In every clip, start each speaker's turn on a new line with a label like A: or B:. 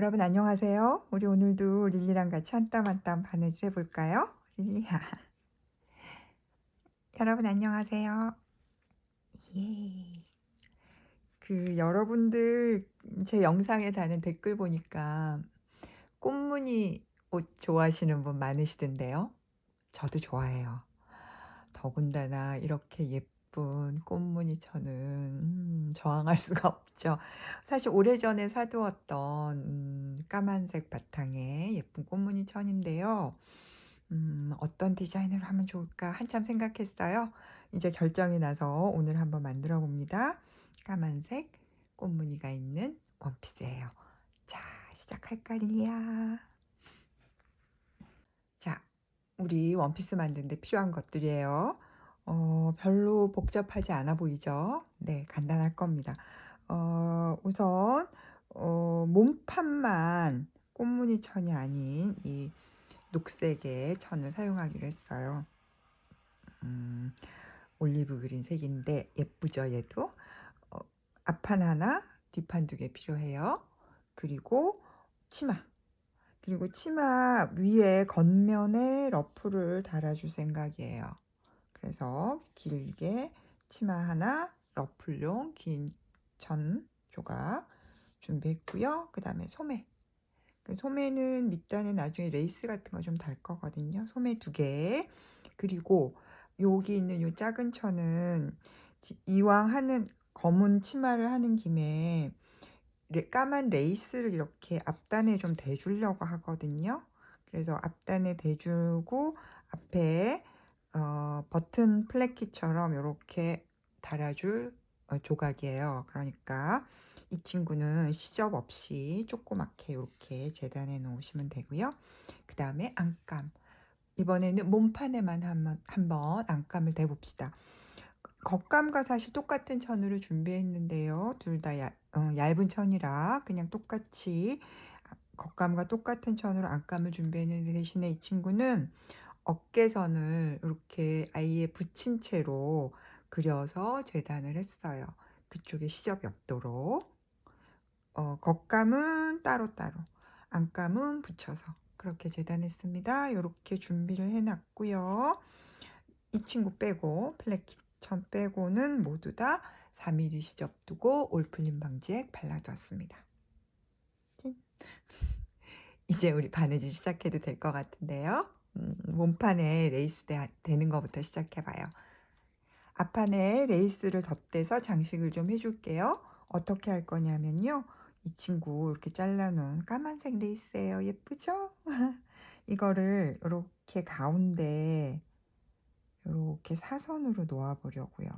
A: 여러분 안녕하세요. 우리 오늘도 릴리랑 같이 한 땀 한 땀 바느질 해볼까요? 릴리야. 여러분 안녕하세요. 예. 여러분들 제 영상에 다는 댓글 보니까 꽃무늬 옷 좋아하시는 분 많으시던데요. 저도 좋아해요. 더군다나 이렇게 예쁜 꽃무늬 천은 저항할 수가 없죠. 사실 오래전에 사두었던 까만색 바탕의 예쁜 꽃무늬 천인데요. 어떤 디자인으로 하면 좋을까 한참 생각했어요. 이제 결정이 나서 오늘 한번 만들어 봅니다. 까만색 꽃무늬가 있는 원피스예요. 자, 시작할까, 릴리야? 자, 우리 원피스 만드는데 필요한 것들이에요. 별로 복잡하지 않아 보이죠? 네, 간단할 겁니다. 우선 몸판만 꽃무늬 천이 아닌 이 녹색의 천을 사용하기로 했어요. 음, 올리브 그린 색인데 예쁘죠, 얘도? 어, 앞판 하나, 뒷판 두 개 필요해요. 그리고 치마. 그리고 치마 위에 겉면에 러프를 달아줄 생각이에요. 그래서 길게 치마 하나, 러플용 긴 천 조각 준비했고요. 그 다음에 소매. 소매는 밑단에 나중에 레이스 같은 거 좀 달 거거든요. 소매 두 개. 그리고 여기 있는 요 작은 천은 이왕 하는 검은 치마를 하는 김에 까만 레이스를 이렇게 앞단에 좀 대주려고 하거든요. 그래서 앞단에 대주고 앞에 버튼 플래키처럼 이렇게 달아줄 조각이에요. 그러니까 이 친구는 시접 없이 조그맣게 이렇게 재단해 놓으시면 되고요. 그 다음에 안감. 이번에는 몸판에만 한번 안감을 대봅시다. 겉감과 사실 똑같은 천으로 준비했는데요. 둘 다 얇은 천이라 그냥 똑같이 겉감과 똑같은 천으로 안감을 준비했는데 대신에 이 친구는 어깨선을 이렇게 아예 붙인 채로 그려서 재단을 했어요. 그쪽에 시접이 없도록. 겉감은 따로따로, 안감은 붙여서 그렇게 재단했습니다. 이렇게 준비를 해놨고요. 이 친구 빼고 플래킷 천 빼고는 모두 다 4mm 시접 두고 올풀림 방지액 발라두었습니다. 찐. 이제 우리 바느질 시작해도 될 것 같은데요. 몸판에 레이스 되는 것부터 시작해봐요. 앞판에 레이스를 덧대서 장식을 좀 해줄게요. 어떻게 할 거냐면요. 이 친구 이렇게 잘라놓은 까만색 레이스예요. 예쁘죠? 이거를 이렇게 가운데 이렇게 사선으로 놓아보려고요.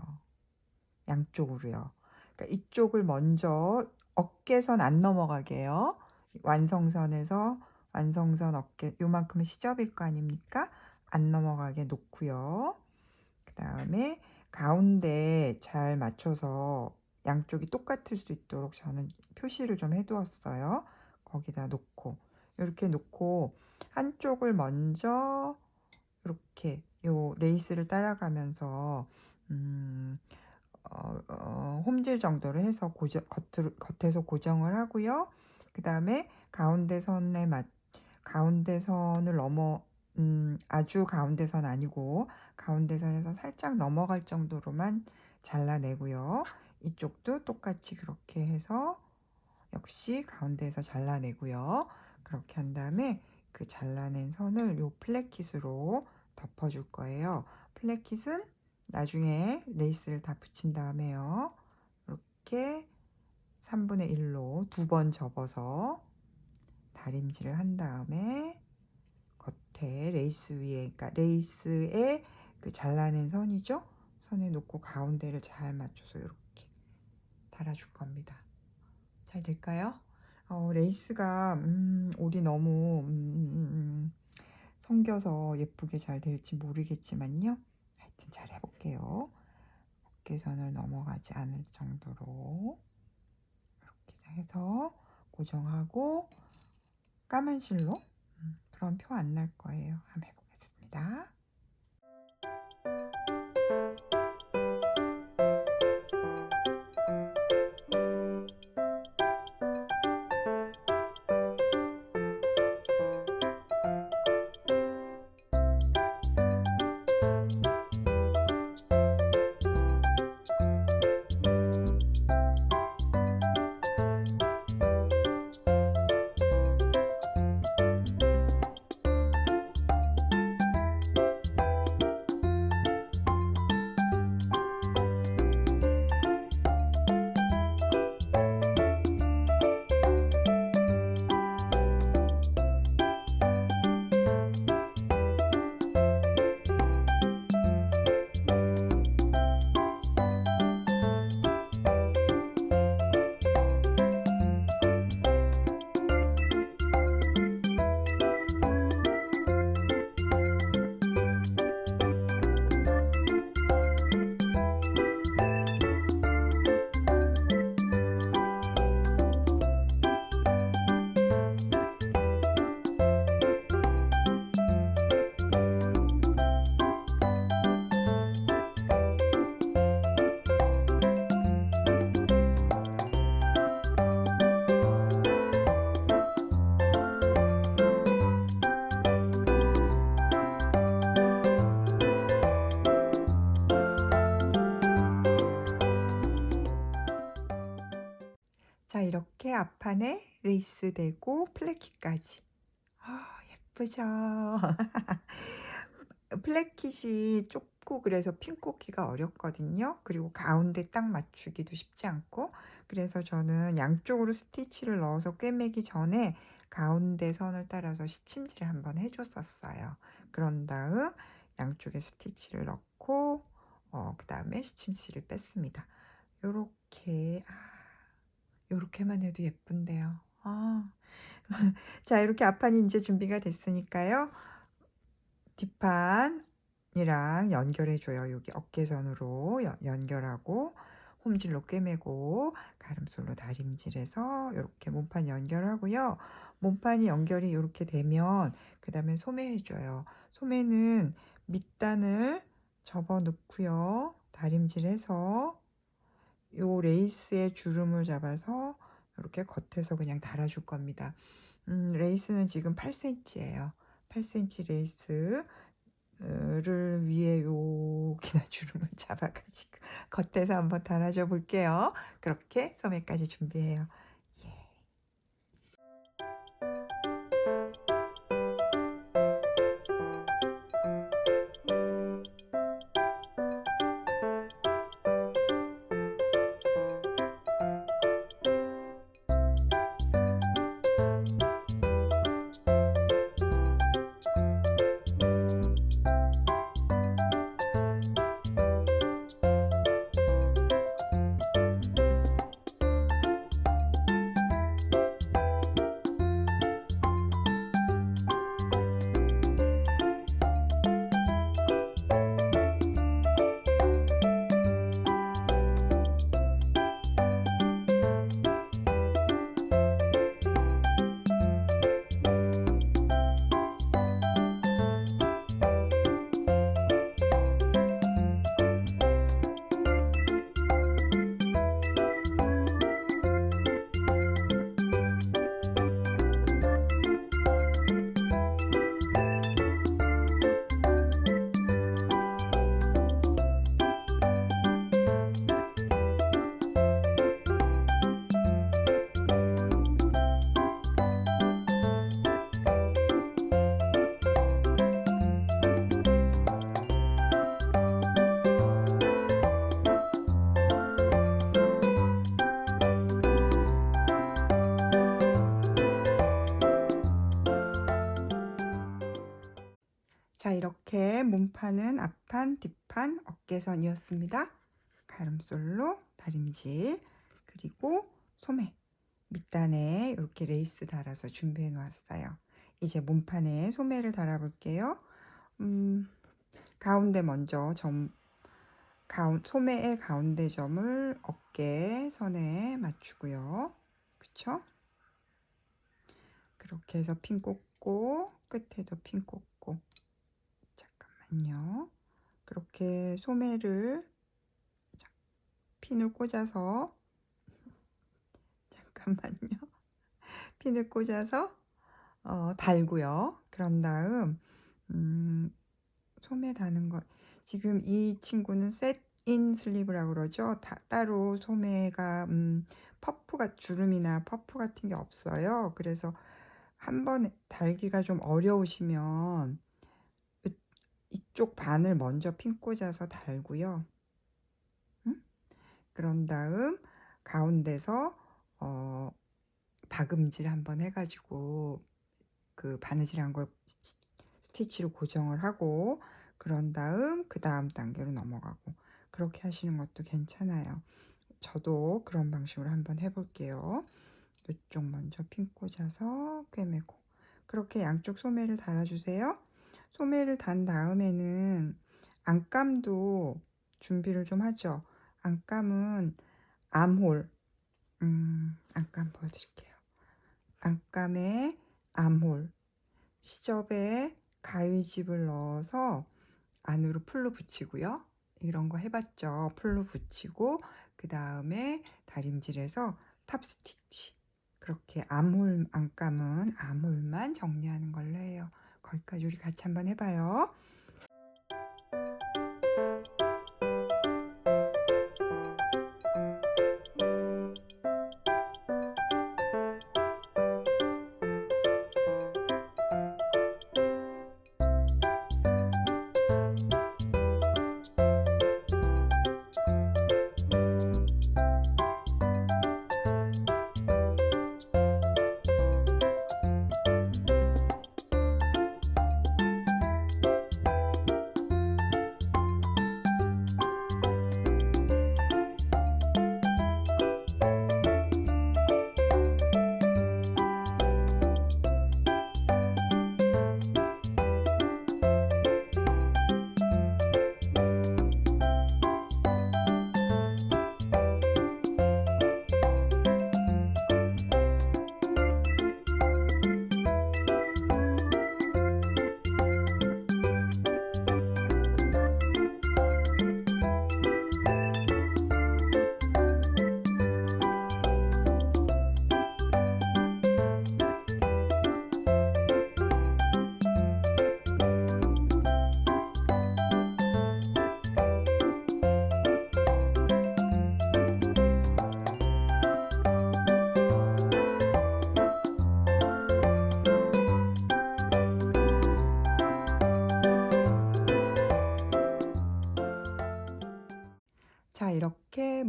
A: 양쪽으로요. 그러니까 이쪽을 먼저 어깨선 안 넘어가게요. 완성선에서 완성선 어깨 요만큼은 시접일 거 아닙니까? 안 넘어가게 놓고요. 그 다음에 가운데 잘 맞춰서 양쪽이 똑같을 수 있도록 저는 표시를 좀 해두었어요. 거기다 놓고 이렇게 놓고 한쪽을 먼저 이렇게 요 레이스를 따라가면서 홈질 정도로 해서 겉에서 고정을 하고요. 그 다음에 가운데 선을 아주 가운데 선 아니고 가운데 선에서 살짝 넘어갈 정도로만 잘라내고요. 이쪽도 똑같이 그렇게 해서 역시 가운데에서 잘라내고요. 그렇게 한 다음에 그 잘라낸 선을 요 플랫킷으로 덮어줄 거예요. 플랫킷은 나중에 레이스를 다 붙인 다음에요. 이렇게 3분의 1로 두 번 접어서 다림질을 한 다음에 겉에 레이스 위에, 그러니까 레이스에 그 잘라낸 선이죠. 선에 놓고 가운데를 잘 맞춰서 이렇게 달아줄 겁니다. 잘 될까요? 레이스가 올이 너무 성겨서 예쁘게 잘 될지 모르겠지만요. 하여튼 잘 해볼게요. 어깨선을 넘어가지 않을 정도로 이렇게 해서 고정하고 까만 실로 그럼 표 안 날 거예요. 한번 해보겠습니다. 앞판에 레이스 되고 플래킷까지. 예쁘죠? 플래킷이 좁고 그래서 핀 꽂기가 어렵거든요. 그리고 가운데 딱 맞추기도 쉽지 않고, 그래서 저는 양쪽으로 스티치를 넣어서 꿰매기 전에 가운데 선을 따라서 시침질을 한번 해줬었어요. 그런 다음 양쪽에 스티치를 넣고 그 다음에 시침실을 뺐습니다. 요렇게 요렇게만 해도 예쁜데요. 자, 이렇게 앞판이 이제 준비가 됐으니까요. 뒷판이랑 연결해 줘요. 여기 어깨선으로 연결하고 홈질로 꿰매고 가름솔로 다림질해서 이렇게 몸판 연결하고요. 몸판이 연결이 이렇게 되면 그 다음에 소매해 줘요. 소매는 밑단을 접어 넣고요. 다림질해서 요 레이스의 주름을 잡아서 이렇게 겉에서 그냥 달아줄 겁니다. 레이스는 지금 8cm예요. 8cm 레이스를 위에 여기다 주름을 잡아가지고 겉에서 한번 달아줘 볼게요. 그렇게 소매까지 준비해요. 예. 자, 이렇게 몸판은 앞판, 뒷판, 어깨선이었습니다. 가름솔로 다림질, 그리고 소매 밑단에 이렇게 레이스 달아서 준비해 놓았어요. 이제 몸판에 소매를 달아 볼게요. 가운데 먼저 소매의 가운데 점을 어깨 선에 맞추고요. 그쵸? 그렇게 해서 핀 꽂고 끝에도 핀 꽂고, 잠깐만요. 그렇게 소매를 핀을 꽂아서 잠깐만요. 핀을 꽂아서 달고요. 그런 다음 소매 다는 것, 지금 이 친구는 셋인 슬리브라고 그러죠. 따로 소매가 퍼프가 주름이나 퍼프 같은 게 없어요. 그래서 한번 달기가 좀 어려우시면 이쪽 반을 먼저 핀 꽂아서 달고요. 그런 다음 가운데서 박음질 한번 해가지고 그 바느질한 걸 스티치로 고정을 하고, 그런 다음 그 다음 단계로 넘어가고, 그렇게 하시는 것도 괜찮아요. 저도 그런 방식으로 한번 해볼게요. 이쪽 먼저 핀 꽂아서 꿰매고, 그렇게 양쪽 소매를 달아주세요. 소매를 단 다음에는 안감도 준비를 좀 하죠. 안감은 암홀, 안감 보여드릴게요. 안감에 암홀, 시접에 가위집을 넣어서 안으로 풀로 붙이고요. 이런 거 해봤죠. 풀로 붙이고 그 다음에 다림질해서 탑스티치. 그렇게 암홀, 안감은 암홀만 정리하는 걸로 해요. 거기까지 우리 같이 한번 해봐요.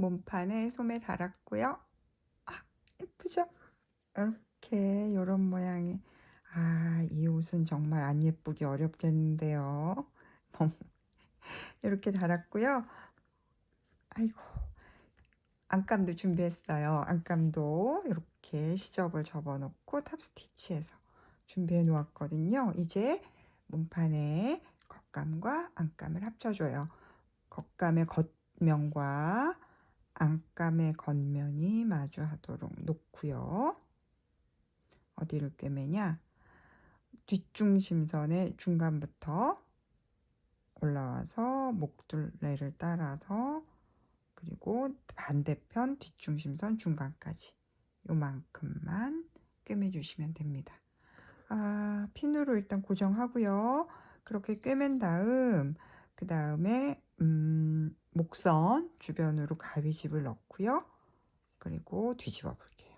A: 몸판에 소매 달았고요. 아, 예쁘죠? 이렇게 요런 모양이. 이 옷은 정말 안 예쁘기 어렵겠는데요. 너무 이렇게 달았고요. 아이고, 안감도 준비했어요. 안감도 이렇게 시접을 접어 놓고 탑스티치해서 준비해 놓았거든요. 이제 몸판에 겉감과 안감을 합쳐줘요. 겉감의 겉면과 안감의 겉면이 마주하도록 놓고요. 어디를 꿰매냐? 뒷중심선의 중간부터 올라와서 목둘레를 따라서 그리고 반대편 뒷중심선 중간까지 요만큼만 꿰매주시면 됩니다. 핀으로 일단 고정하고요. 그렇게 꿰맨 다음 그 다음에 목선 주변으로 가위집을 넣고요. 그리고 뒤집어 볼게요.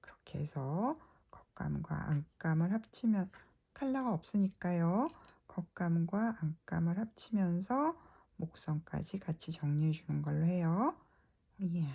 A: 그렇게 해서 겉감과 안감을 합치면 컬러가 없으니까요. 겉감과 안감을 합치면서 목선까지 같이 정리해 주는 걸로 해요. 예.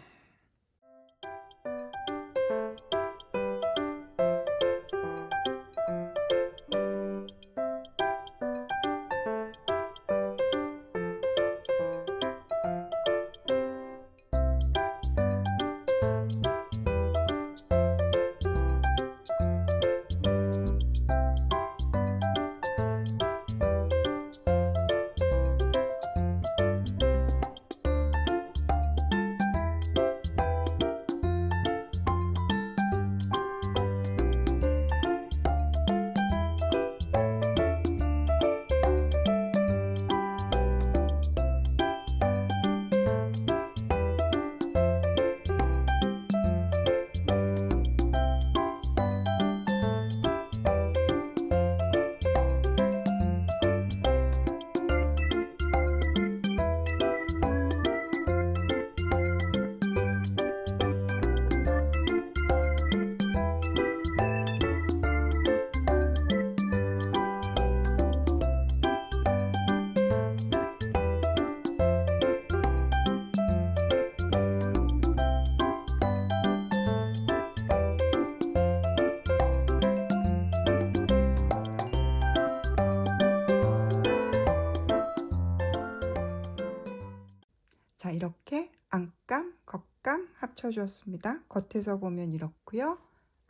A: 자, 이렇게 안감, 겉감 합쳐주었습니다. 겉에서 보면 이렇고요.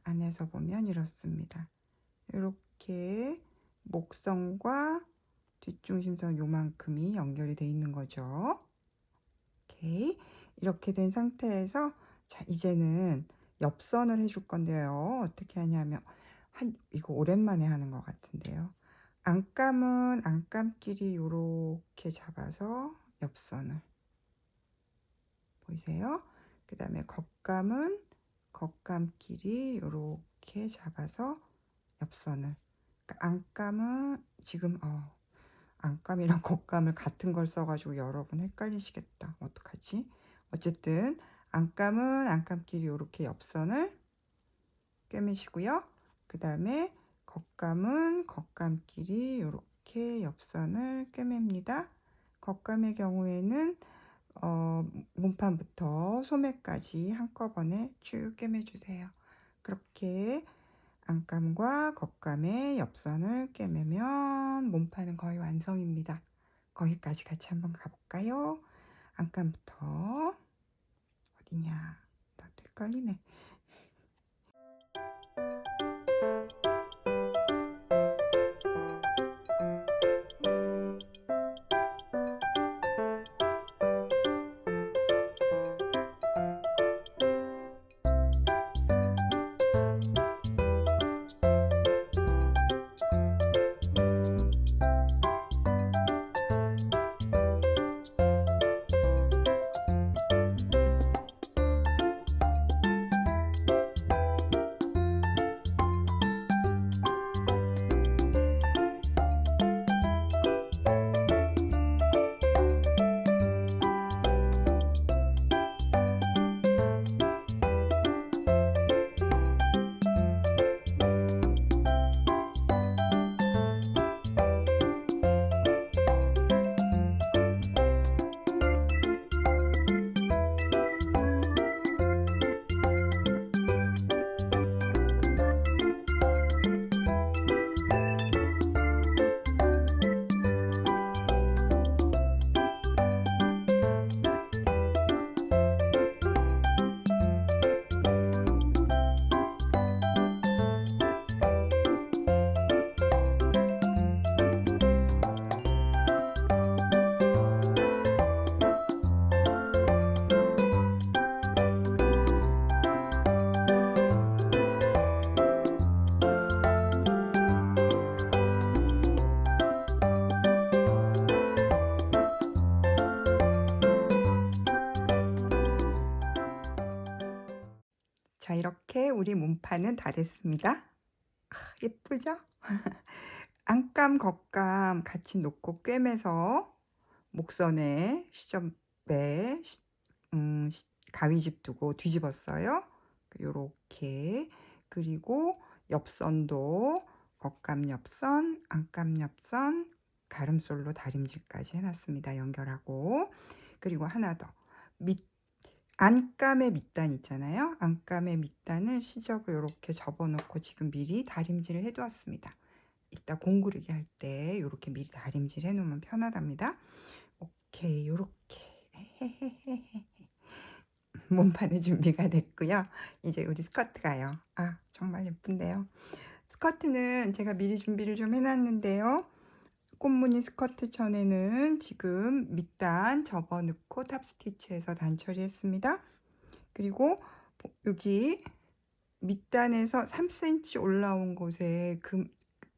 A: 안에서 보면 이렇습니다. 이렇게 목선과 뒷중심선 요만큼이 연결이 돼 있는 거죠. 오케이. 이렇게 된 상태에서 자, 이제는 옆선을 해줄 건데요. 어떻게 하냐면 이거 오랜만에 하는 것 같은데요. 안감은 안감끼리 이렇게 잡아서 옆선을 보이세요? 그 다음에 겉감은 겉감끼리 이렇게 잡아서 옆선을. 그러니까 안감은 지금 안감이랑 겉감을 같은 걸 써가지고 여러분 헷갈리시겠다. 어떡하지? 어쨌든 안감은 안감끼리 이렇게 옆선을 꿰매시고요. 그 다음에 겉감은 겉감끼리 이렇게 옆선을 꿰맵니다. 겉감의 경우에는 몸판부터 소매까지 한꺼번에 쭉 꿰매주세요. 그렇게 안감과 겉감의 옆선을 꿰매면 몸판은 거의 완성입니다. 거기까지 같이 한번 가볼까요? 안감부터 어디냐? 나도 헷갈리네. 이렇게 우리 몸판은 다 됐습니다. 예쁘죠? 안감, 겉감 같이 놓고 꿰매서 목선에 시접에 가위집 두고 뒤집었어요. 요렇게. 그리고 옆선도 겉감 옆선, 안감 옆선, 가름솔로 다림질까지 해놨습니다. 연결하고. 그리고 하나 더. 안감의 밑단 있잖아요. 안감의 밑단을 시접을 이렇게 접어놓고 지금 미리 다림질을 해두었습니다. 이따 공구르기 할 때 이렇게 미리 다림질 해놓으면 편하답니다. 오케이, 요렇게 몸판의 준비가 됐고요. 이제 우리 스커트 가요. 정말 예쁜데요. 스커트는 제가 미리 준비를 좀 해놨는데요. 꽃무늬 스커트 천에는 지금 밑단 접어넣고 탑스티치해서 단처리 했습니다. 그리고 여기 밑단에서 3cm 올라온 곳에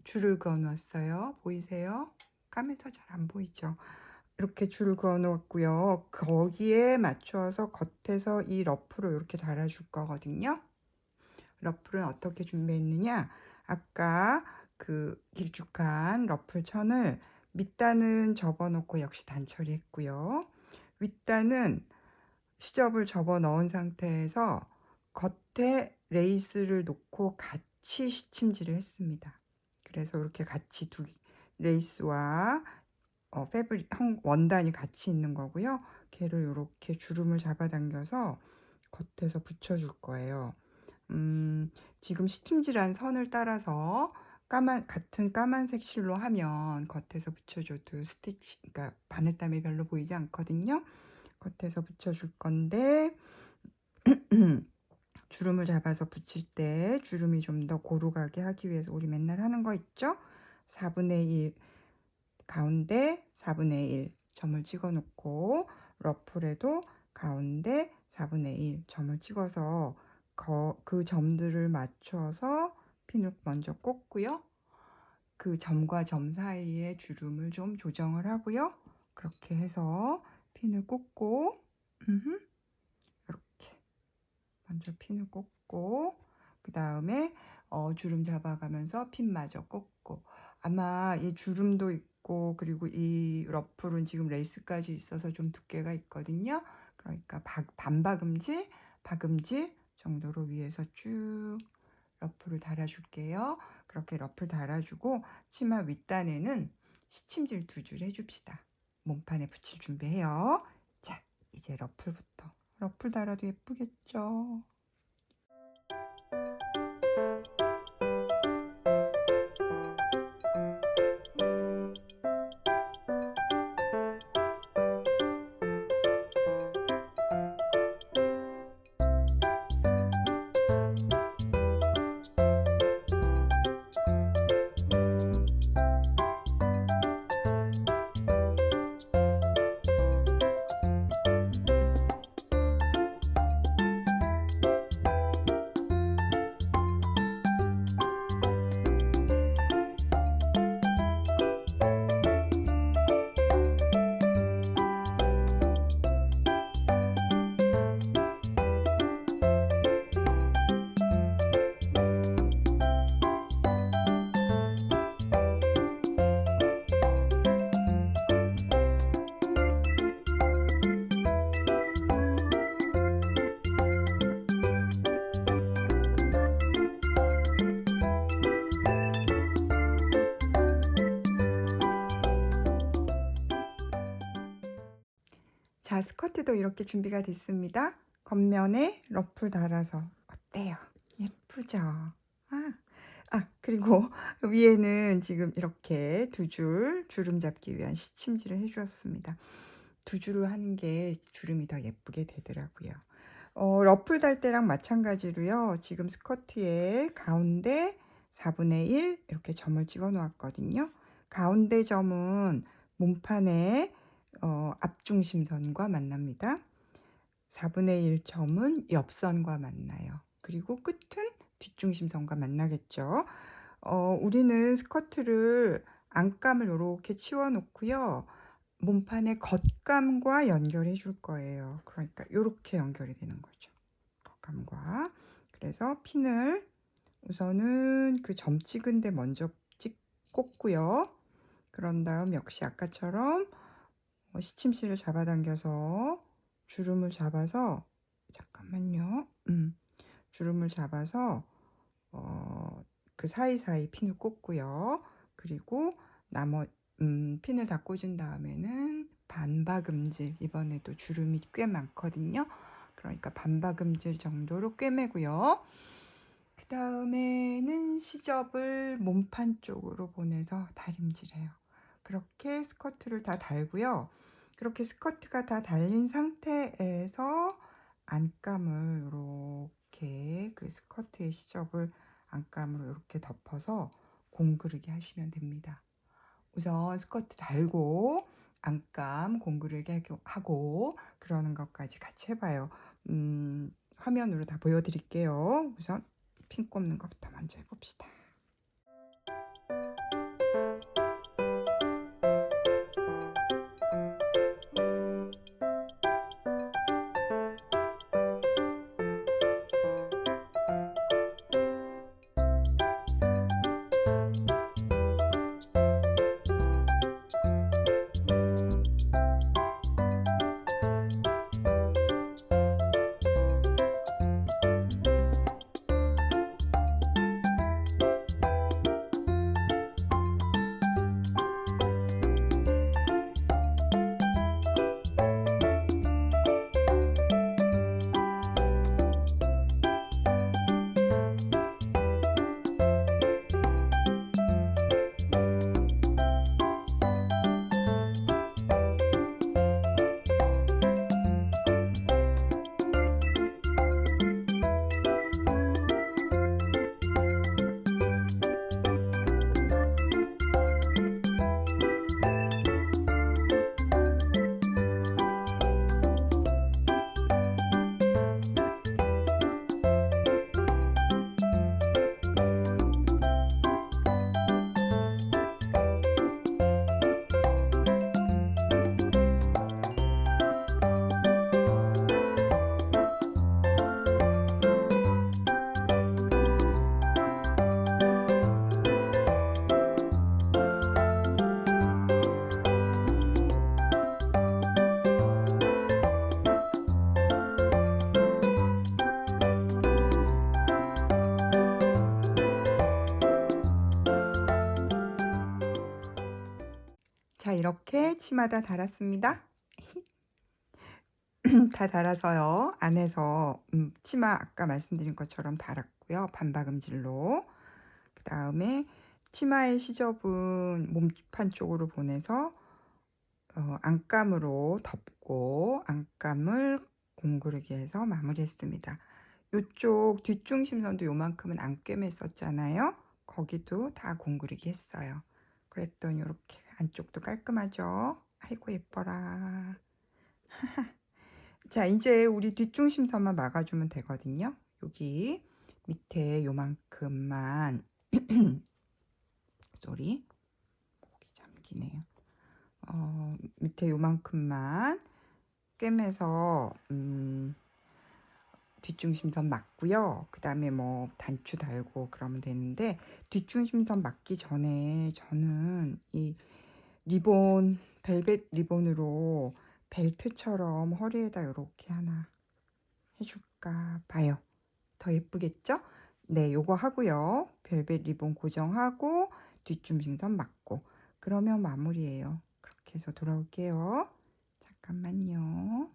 A: 줄을 그어 놨어요. 보이세요? 까매서 잘 안 보이죠? 이렇게 줄을 그어 놓았고요. 거기에 맞춰서 겉에서 이 러프를 이렇게 달아줄 거거든요. 러프는 어떻게 준비했느냐? 아까 그 길쭉한 러플 천을 밑단은 접어놓고 역시 단처리 했고요. 윗단은 시접을 접어 넣은 상태에서 겉에 레이스를 놓고 같이 시침질을 했습니다. 그래서 이렇게 같이 레이스와 패브릭 원단이 같이 있는 거고요. 걔를 이렇게 주름을 잡아당겨서 겉에서 붙여줄 거예요. 지금 시침질한 선을 따라서 같은 까만색 실로 하면 겉에서 붙여줘도 그러니까 바늘땀이 별로 보이지 않거든요. 겉에서 붙여줄 건데 주름을 잡아서 붙일 때 주름이 좀 더 고루가게 하기 위해서 우리 맨날 하는 거 있죠? 4분의 1 가운데 4분의 1 점을 찍어 놓고 러플에도 가운데 4분의 1 점을 찍어서 그 점들을 맞춰서 핀을 먼저 꽂고요. 그 점과 점 사이에 주름을 좀 조정을 하고요. 그렇게 해서 핀을 꽂고 이렇게 먼저 핀을 꽂고 그 다음에 주름 잡아가면서 핀마저 꽂고 아마 이 주름도 있고 그리고 이 러플은 지금 레이스까지 있어서 좀 두께가 있거든요. 그러니까 박음질 정도로 위에서 쭉 러플을 달아줄게요. 그렇게 러플 달아주고 치마 윗단에는 시침질 2줄 해줍시다. 몸판에 붙일 준비해요. 자, 이제 러플부터. 러플 달아도 예쁘겠죠? 자, 스커트도 이렇게 준비가 됐습니다. 겉면에 러플 달아서 어때요? 예쁘죠? 그리고 위에는 지금 이렇게 2줄 주름 잡기 위한 시침질을 해주었습니다. 2줄을 하는 게 주름이 더 예쁘게 되더라고요. 러플 달 때랑 마찬가지로요. 지금 스커트의 가운데 4분의 1 이렇게 점을 찍어 놓았거든요. 가운데 점은 몸판의 앞중심선과 만납니다. 4분의 1 점은 옆선과 만나요. 그리고 끝은 뒷중심선과 만나겠죠. 우리는 스커트를 안감을 이렇게 치워 놓고요. 몸판의 겉감과 연결해 줄 거예요. 그러니까 이렇게 연결이 되는 거죠. 겉감과. 그래서 핀을 우선은 그 점 찍은 데 먼저 꽂고요. 그런 다음 역시 아까처럼 시침실을 잡아당겨서 주름을 잡아서, 잠깐만요. 주름을 잡아서 그 사이사이 핀을 꽂고요. 그리고 핀을 다 꽂은 다음에는 반박음질, 이번에도 주름이 꽤 많거든요. 그러니까 반박음질 정도로 꿰매고요. 그 다음에는 시접을 몸판 쪽으로 보내서 다림질해요. 그렇게 스커트를 다 달고요. 그렇게 스커트가 다 달린 상태에서 안감을 이렇게 그 스커트의 시접을 안감으로 이렇게 덮어서 공그르게 하시면 됩니다. 우선 스커트 달고 안감 공그르게 하고 그러는 것까지 같이 해봐요. 화면으로 다 보여드릴게요. 우선 핀 꼽는 것부터 먼저 해봅시다. 자, 이렇게 치마 다 달았습니다. 다 달아서요. 안에서 치마 아까 말씀드린 것처럼 달았고요. 반박음질로. 그 다음에 치마의 시접은 몸판 쪽으로 보내서 안감으로 덮고 안감을 공구르기 해서 마무리했습니다. 이쪽 뒷중심선도 요만큼은 안 꿰맸었잖아요. 거기도 다 공구르기 했어요. 그랬더니 이렇게 안쪽도 깔끔하죠. 아이고 예뻐라. 자, 이제 우리 뒷중심선만 막아주면 되거든요. 여기 밑에 요만큼만 쏘리 목이 잠기네요. 밑에 요만큼만 꿰매서 뒷중심선 막고요. 그 다음에 뭐 단추 달고 그러면 되는데, 뒷중심선 막기 전에 저는 이 리본, 벨벳 리본으로 벨트처럼 허리에다 이렇게 하나 해줄까 봐요. 더 예쁘겠죠? 네, 요거 하고요. 벨벳 리본 고정하고 뒷중심선 막고 그러면 마무리예요. 그렇게 해서 돌아올게요. 잠깐만요.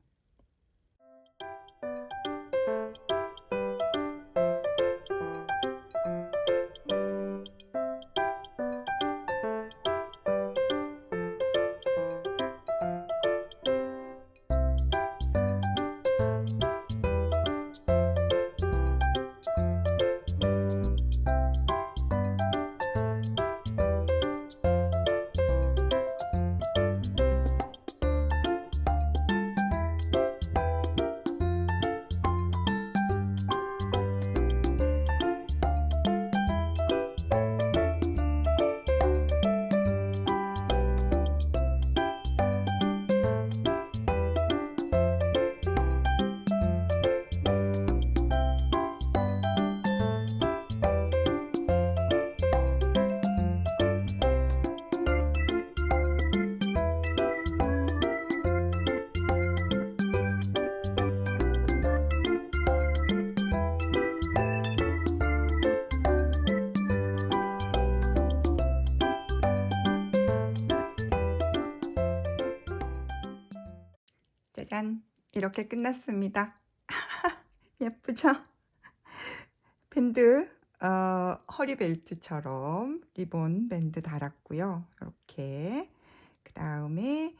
A: 짠! 이렇게 끝났습니다. 예쁘죠? 밴드 허리 벨트처럼 리본 밴드 달았고요. 이렇게 그다음에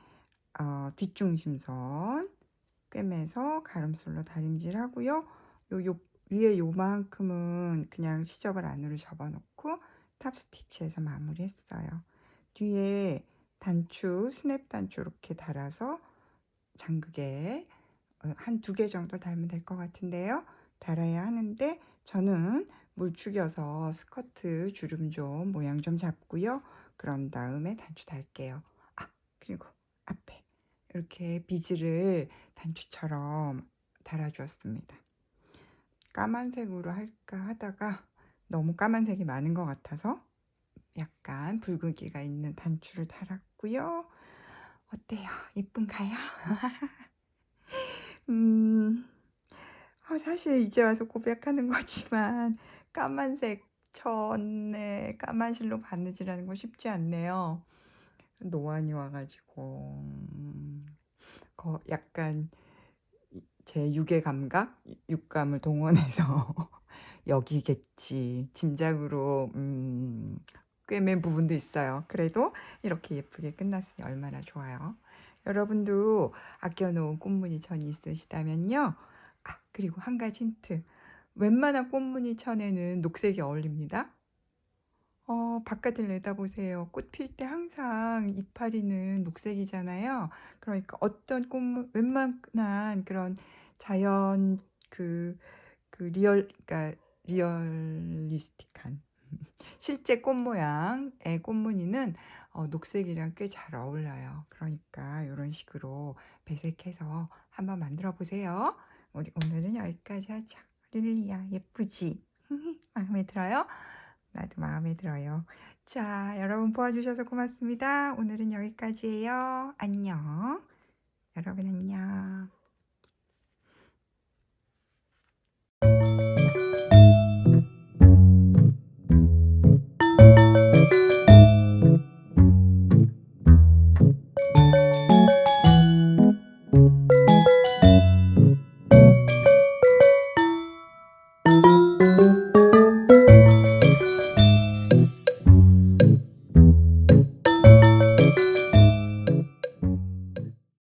A: 뒷중심선 꿰매서 가름솔로 다림질하고요. 요 위에 요만큼은 그냥 시접을 안으로 접어놓고 탑 스티치해서 마무리했어요. 뒤에 단추, 스냅 단추 이렇게 달아서 장극에 한 2개 정도 달면 될 것 같은데요. 달아야 하는데 저는 물죽여서 스커트 주름 좀 모양 좀 잡고요. 그런 다음에 단추 달게요. 그리고 앞에 이렇게 비즈를 단추처럼 달아주었습니다. 까만색으로 할까 하다가 너무 까만색이 많은 것 같아서 약간 붉은기가 있는 단추를 달았고요. 어때요? 예쁜가요? 사실 이제 와서 고백하는 거지만 까만색 천에 까만 실로 바느질하는 거 쉽지 않네요. 노안이 와가지고 약간 제 육의 감각, 육감을 동원해서 여기겠지 짐작으로 꿰맨 부분도 있어요. 그래도 이렇게 예쁘게 끝났으니 얼마나 좋아요. 여러분도 아껴놓은 꽃무늬 천이 있으시다면요. 그리고 한 가지 힌트. 웬만한 꽃무늬 천에는 녹색이 어울립니다. 바깥을 내다보세요. 꽃 필 때 항상 이파리는 녹색이잖아요. 그러니까 어떤 웬만한 그런 자연 그러니까 리얼리스틱한 실제 꽃 모양의 꽃무늬는 녹색이랑 꽤 잘 어울려요. 그러니까 이런 식으로 배색해서 한번 만들어 보세요. 우리 오늘은 여기까지 하자. 릴리야, 예쁘지? 마음에 들어요? 나도 마음에 들어요. 자, 여러분 도와주셔서 고맙습니다. 오늘은 여기까지예요. 안녕. 여러분 안녕.